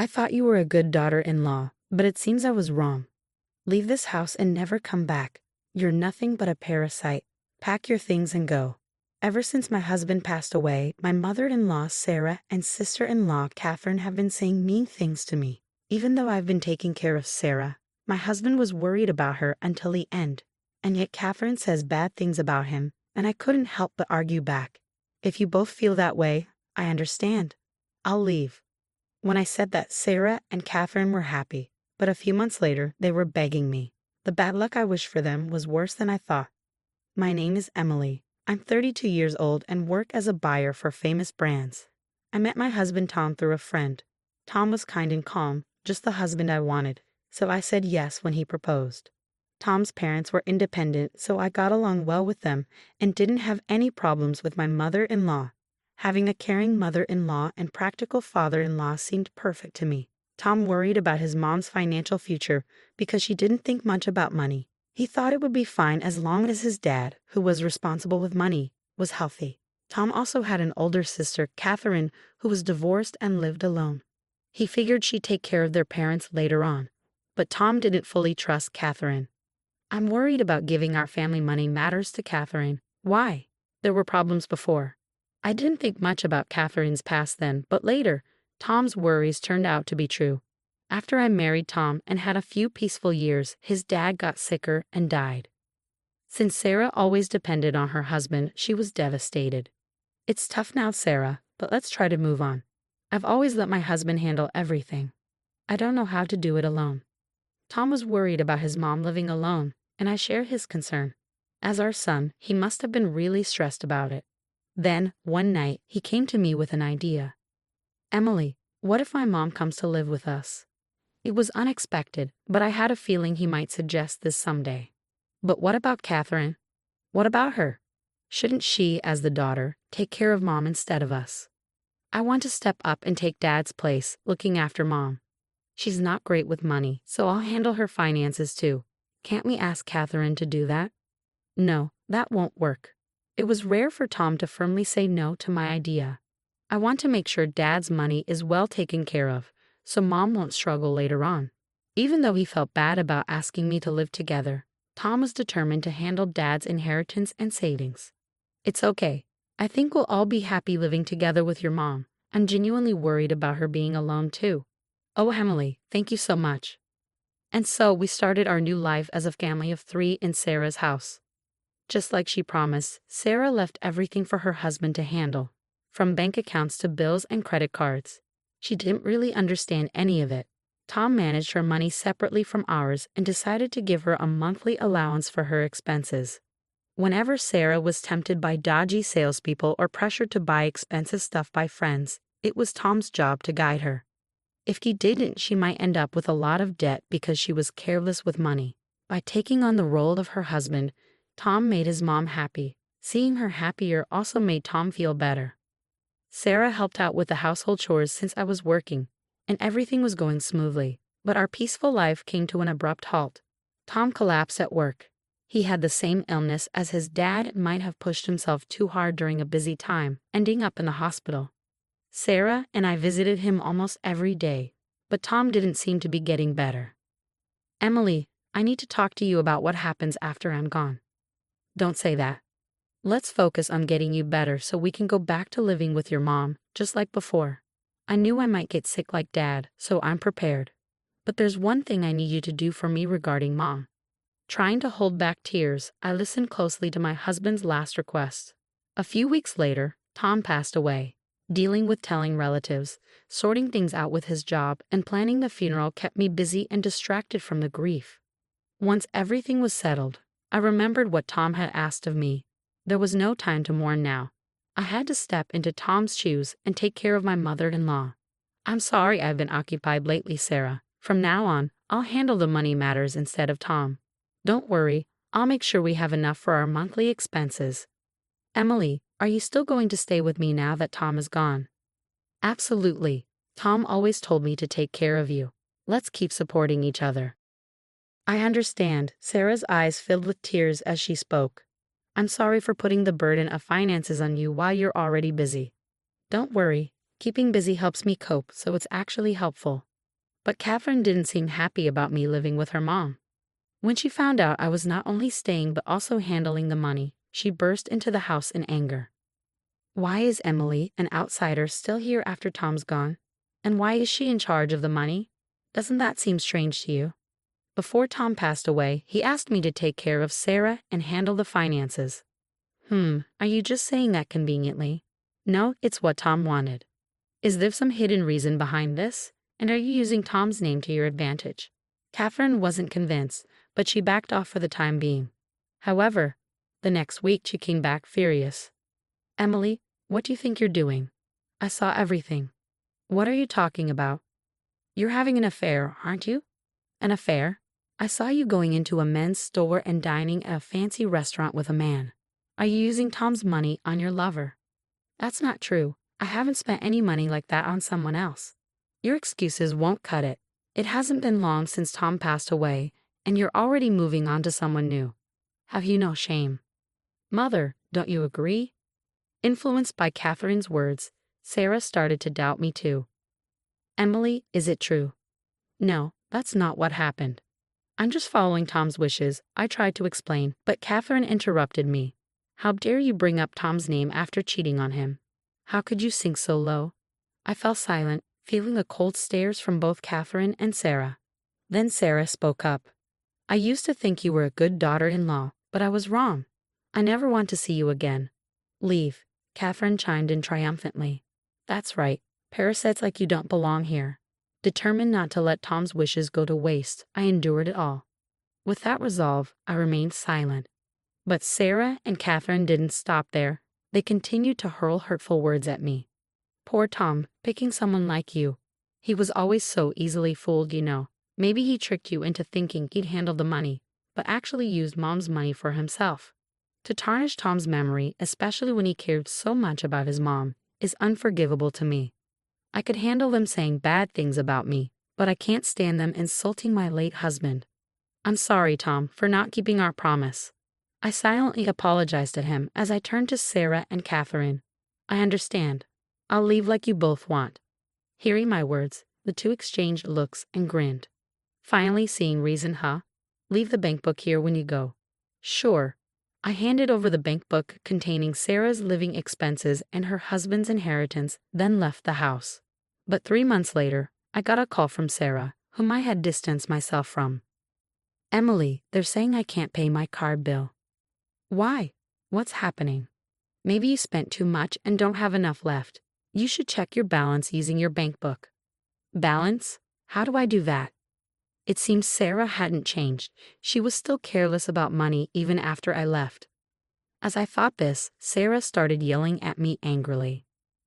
I thought you were a good daughter-in-law, but it seems I was wrong. Leave this house and never come back. You're nothing but a parasite. Pack your things and go. Ever since my husband passed away, my mother-in-law Sarah and sister-in-law Catherine have been saying mean things to me. Even though I've been taking care of Sarah, my husband was worried about her until the end. And yet Catherine says bad things about him, and I couldn't help but argue back. If you both feel that way, I understand. I'll leave. When I said that, Sarah and Catherine were happy, but a few months later, they were begging me. The bad luck I wished for them was worse than I thought. My name is Emily. I'm 32 years old and work as a buyer for famous brands. I met my husband Tom through a friend. Tom was kind and calm, just the husband I wanted, so I said yes when he proposed. Tom's parents were independent, so I got along well with them and didn't have any problems with my mother-in-law. Having a caring mother-in-law and practical father-in-law seemed perfect to me. Tom worried about his mom's financial future because she didn't think much about money. He thought it would be fine as long as his dad, who was responsible with money, was healthy. Tom also had an older sister, Catherine, who was divorced and lived alone. He figured she'd take care of their parents later on. But Tom didn't fully trust Catherine. I'm worried about giving our family money matters to Catherine. Why? There were problems before. I didn't think much about Catherine's past then, but later, Tom's worries turned out to be true. After I married Tom and had a few peaceful years, his dad got sicker and died. Since Sarah always depended on her husband, she was devastated. It's tough now, Sarah, but let's try to move on. I've always let my husband handle everything. I don't know how to do it alone. Tom was worried about his mom living alone, and I share his concern. As our son, he must have been really stressed about it. Then, one night, he came to me with an idea. Emily, what if my mom comes to live with us? It was unexpected, but I had a feeling he might suggest this someday. But what about Catherine? What about her? Shouldn't she, as the daughter, take care of mom instead of us? I want to step up and take dad's place, looking after mom. She's not great with money, so I'll handle her finances too. Can't we ask Catherine to do that? No, that won't work. It was rare for Tom to firmly say no to my idea. I want to make sure dad's money is well taken care of, so mom won't struggle later on. Even though he felt bad about asking me to live together, Tom was determined to handle dad's inheritance and savings. It's okay. I think we'll all be happy living together with your mom. I'm genuinely worried about her being alone too. Oh, Emily, thank you so much. And so we started our new life as a family of 3 in Sarah's house. Just like she promised, Sarah left everything for her husband to handle, from bank accounts to bills and credit cards. She didn't really understand any of it. Tom managed her money separately from ours and decided to give her a monthly allowance for her expenses. Whenever Sarah was tempted by dodgy salespeople or pressured to buy expensive stuff by friends, it was Tom's job to guide her. If he didn't, she might end up with a lot of debt because she was careless with money. By taking on the role of her husband, Tom made his mom happy. Seeing her happier also made Tom feel better. Sarah helped out with the household chores since I was working, and everything was going smoothly. But our peaceful life came to an abrupt halt. Tom collapsed at work. He had the same illness as his dad and might have pushed himself too hard during a busy time, ending up in the hospital. Sarah and I visited him almost every day, but Tom didn't seem to be getting better. Emily, I need to talk to you about what happens after I'm gone. Don't say that. Let's focus on getting you better so we can go back to living with your mom, just like before. I knew I might get sick like Dad, so I'm prepared. But there's one thing I need you to do for me regarding Mom. Trying to hold back tears, I listened closely to my husband's last request. A few weeks later, Tom passed away. Dealing with telling relatives, sorting things out with his job, and planning the funeral kept me busy and distracted from the grief. Once everything was settled, I remembered what Tom had asked of me. There was no time to mourn now. I had to step into Tom's shoes and take care of my mother-in-law. I'm sorry I've been occupied lately, Sarah. From now on, I'll handle the money matters instead of Tom. Don't worry, I'll make sure we have enough for our monthly expenses. Emily, are you still going to stay with me now that Tom is gone? Absolutely. Tom always told me to take care of you. Let's keep supporting each other. I understand. Sarah's eyes filled with tears as she spoke. I'm sorry for putting the burden of finances on you while you're already busy. Don't worry, keeping busy helps me cope, so it's actually helpful. But Catherine didn't seem happy about me living with her mom. When she found out I was not only staying but also handling the money, she burst into the house in anger. Why is Emily, an outsider, still here after Tom's gone? And why is she in charge of the money? Doesn't that seem strange to you? Before Tom passed away, he asked me to take care of Sarah and handle the finances. Are you just saying that conveniently? No, it's what Tom wanted. Is there some hidden reason behind this? And are you using Tom's name to your advantage? Catherine wasn't convinced, but she backed off for the time being. However, the next week she came back furious. Emily, what do you think you're doing? I saw everything. What are you talking about? You're having an affair, aren't you? An affair? I saw you going into a men's store and dining at a fancy restaurant with a man. Are you using Tom's money on your lover? That's not true. I haven't spent any money like that on someone else. Your excuses won't cut it. It hasn't been long since Tom passed away, and you're already moving on to someone new. Have you no shame? Mother, don't you agree? Influenced by Catherine's words, Sarah started to doubt me too. Emily, is it true? No, that's not what happened. I'm just following Tom's wishes, I tried to explain, but Catherine interrupted me. How dare you bring up Tom's name after cheating on him? How could you sink so low? I fell silent, feeling the cold stares from both Catherine and Sarah. Then Sarah spoke up. I used to think you were a good daughter-in-law, but I was wrong. I never want to see you again. Leave, Catherine chimed in triumphantly. That's right, parasites like you don't belong here. Determined not to let Tom's wishes go to waste, I endured it all. With that resolve, I remained silent. But Sarah and Catherine didn't stop there. They continued to hurl hurtful words at me. Poor Tom, picking someone like you. He was always so easily fooled, you know. Maybe he tricked you into thinking he'd handle the money, but actually used Mom's money for himself. To tarnish Tom's memory, especially when he cared so much about his mom, is unforgivable to me. I could handle them saying bad things about me, but I can't stand them insulting my late husband. I'm sorry, Tom, for not keeping our promise. I silently apologized to him as I turned to Sarah and Catherine. I understand. I'll leave like you both want. Hearing my words, the two exchanged looks and grinned. Finally seeing reason, huh? Leave the bank book here when you go. Sure. I handed over the bank book containing Sarah's living expenses and her husband's inheritance, then left the house. But 3 months later, I got a call from Sarah, whom I had distanced myself from. Emily, they're saying I can't pay my card bill. Why? What's happening? Maybe you spent too much and don't have enough left. You should check your balance using your bank book. Balance? How do I do that? It seems Sarah hadn't changed. She was still careless about money even after I left. As I thought this, Sarah started yelling at me angrily.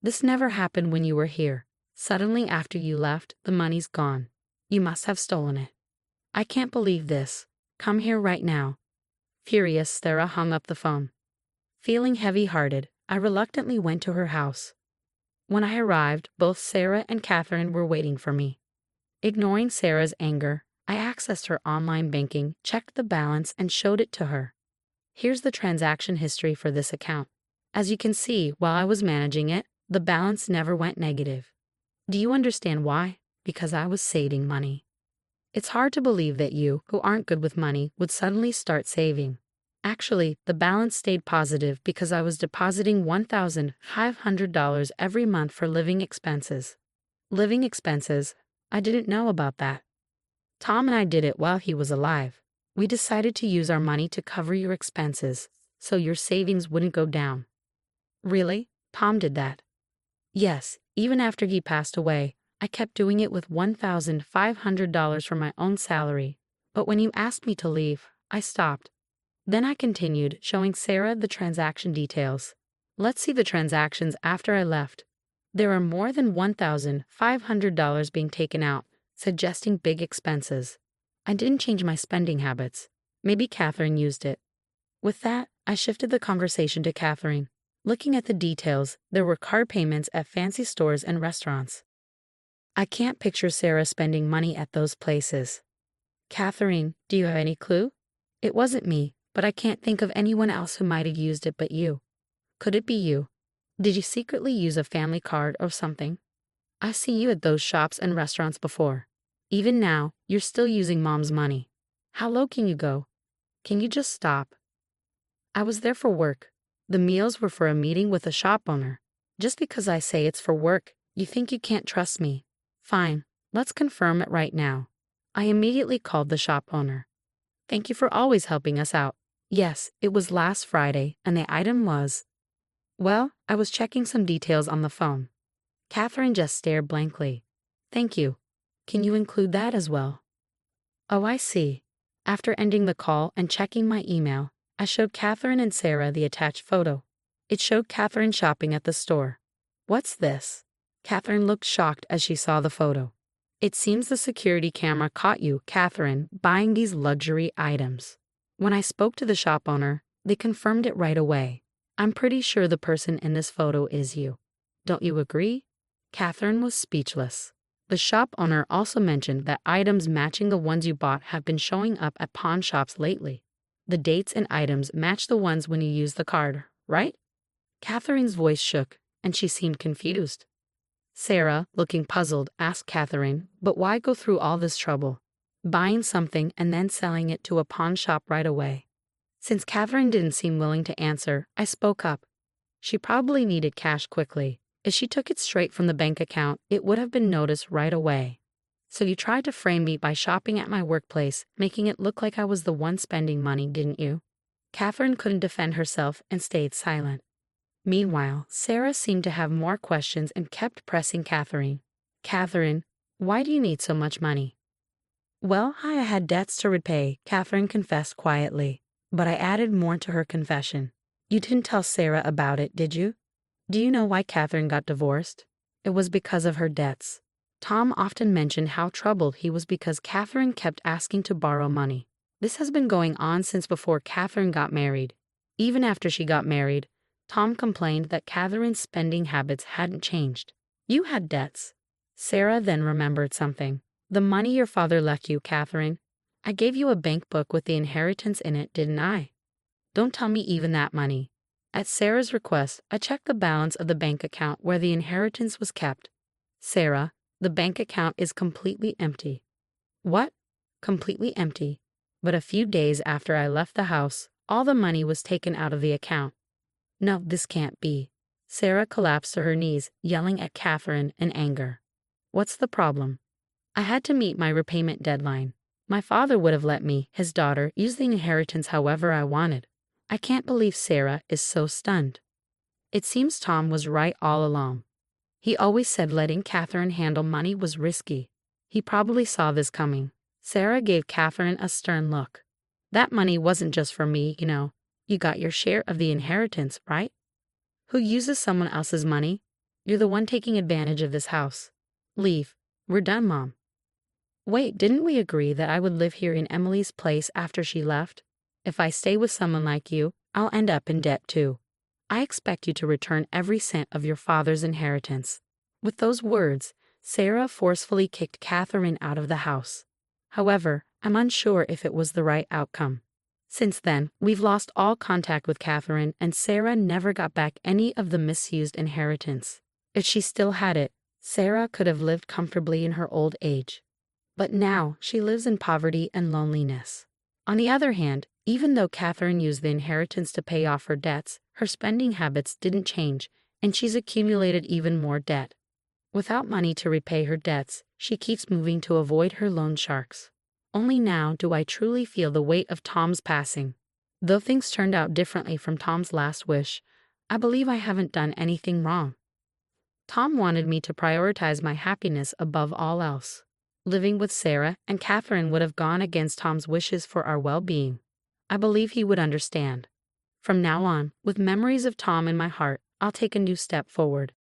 This never happened when you were here. Suddenly after you left, the money's gone. You must have stolen it. I can't believe this. Come here right now. Furious, Sarah hung up the phone. Feeling heavy-hearted, I reluctantly went to her house. When I arrived, both Sarah and Catherine were waiting for me. Ignoring Sarah's anger, I accessed her online banking, checked the balance, and showed it to her. Here's the transaction history for this account. As you can see, while I was managing it, the balance never went negative. Do you understand why? Because I was saving money. It's hard to believe that you, who aren't good with money, would suddenly start saving. Actually, the balance stayed positive because I was depositing $1,500 every month for living expenses. Living expenses? I didn't know about that. Tom and I did it while he was alive. We decided to use our money to cover your expenses, so your savings wouldn't go down. Really? Tom did that? Yes, even after he passed away, I kept doing it with $1,500 from my own salary. But when you asked me to leave, I stopped. Then I continued, showing Sarah the transaction details. Let's see the transactions after I left. There are more than $1,500 being taken out, suggesting big expenses. I didn't change my spending habits. Maybe Catherine used it. With that, I shifted the conversation to Catherine. Looking at the details, there were card payments at fancy stores and restaurants. I can't picture Sarah spending money at those places. Catherine, do you have any clue? It wasn't me, but I can't think of anyone else who might have used it but you. Could it be you? Did you secretly use a family card or something? I've seen you at those shops and restaurants before. Even now, you're still using mom's money. How low can you go? Can you just stop? I was there for work. The meals were for a meeting with a shop owner. Just because I say it's for work, you think you can't trust me. Fine, let's confirm it right now. I immediately called the shop owner. Thank you for always helping us out. Yes, it was last Friday, and the item was... Well, I was checking some details on the phone. Catherine just stared blankly. Thank you. Can you include that as well? Oh, I see. After ending the call and checking my email, I showed Catherine and Sarah the attached photo. It showed Catherine shopping at the store. What's this? Catherine looked shocked as she saw the photo. It seems the security camera caught you, Catherine, buying these luxury items. When I spoke to the shop owner, they confirmed it right away. I'm pretty sure the person in this photo is you. Don't you agree? Catherine was speechless. The shop owner also mentioned that items matching the ones you bought have been showing up at pawn shops lately. The dates and items match the ones when you use the card, right? Catherine's voice shook, and she seemed confused. Sarah, looking puzzled, asked Catherine, but why go through all this trouble? Buying something and then selling it to a pawn shop right away. Since Catherine didn't seem willing to answer, I spoke up. She probably needed cash quickly. If she took it straight from the bank account, it would have been noticed right away. So you tried to frame me by shopping at my workplace, making it look like I was the one spending money, didn't you? Catherine couldn't defend herself and stayed silent. Meanwhile, Sarah seemed to have more questions and kept pressing Catherine. Catherine, why do you need so much money? Well, I had debts to repay, Catherine confessed quietly. But I added more to her confession. You didn't tell Sarah about it, did you? Do you know why Catherine got divorced? It was because of her debts. Tom often mentioned how troubled he was because Catherine kept asking to borrow money. This has been going on since before Catherine got married. Even after she got married, Tom complained that Catherine's spending habits hadn't changed. You had debts. Sarah then remembered something. The money your father left you, Catherine. I gave you a bank book with the inheritance in it, didn't I? Don't tell me even that money. At Sarah's request, I checked the balance of the bank account where the inheritance was kept. Sarah, the bank account is completely empty. What? Completely empty. But a few days after I left the house, all the money was taken out of the account. No, this can't be. Sarah collapsed to her knees, yelling at Catherine in anger. What's the problem? I had to meet my repayment deadline. My father would have let me, his daughter, use the inheritance however I wanted. I can't believe Sarah is so stunned. It seems Tom was right all along. He always said letting Catherine handle money was risky. He probably saw this coming. Sarah gave Catherine a stern look. That money wasn't just for me, you know. You got your share of the inheritance, right? Who uses someone else's money? You're the one taking advantage of this house. Leave. We're done, Mom. Wait, didn't we agree that I would live here in Emily's place after she left? If I stay with someone like you, I'll end up in debt too. I expect you to return every cent of your father's inheritance. With those words, Sarah forcefully kicked Catherine out of the house. However, I'm unsure if it was the right outcome. Since then, we've lost all contact with Catherine, and Sarah never got back any of the misused inheritance. If she still had it, Sarah could have lived comfortably in her old age. But now she lives in poverty and loneliness. On the other hand, even though Catherine used the inheritance to pay off her debts, her spending habits didn't change, and she's accumulated even more debt. Without money to repay her debts, she keeps moving to avoid her loan sharks. Only now do I truly feel the weight of Tom's passing. Though things turned out differently from Tom's last wish, I believe I haven't done anything wrong. Tom wanted me to prioritize my happiness above all else. Living with Sarah and Catherine would have gone against Tom's wishes for our well-being. I believe he would understand. From now on, with memories of Tom in my heart, I'll take a new step forward.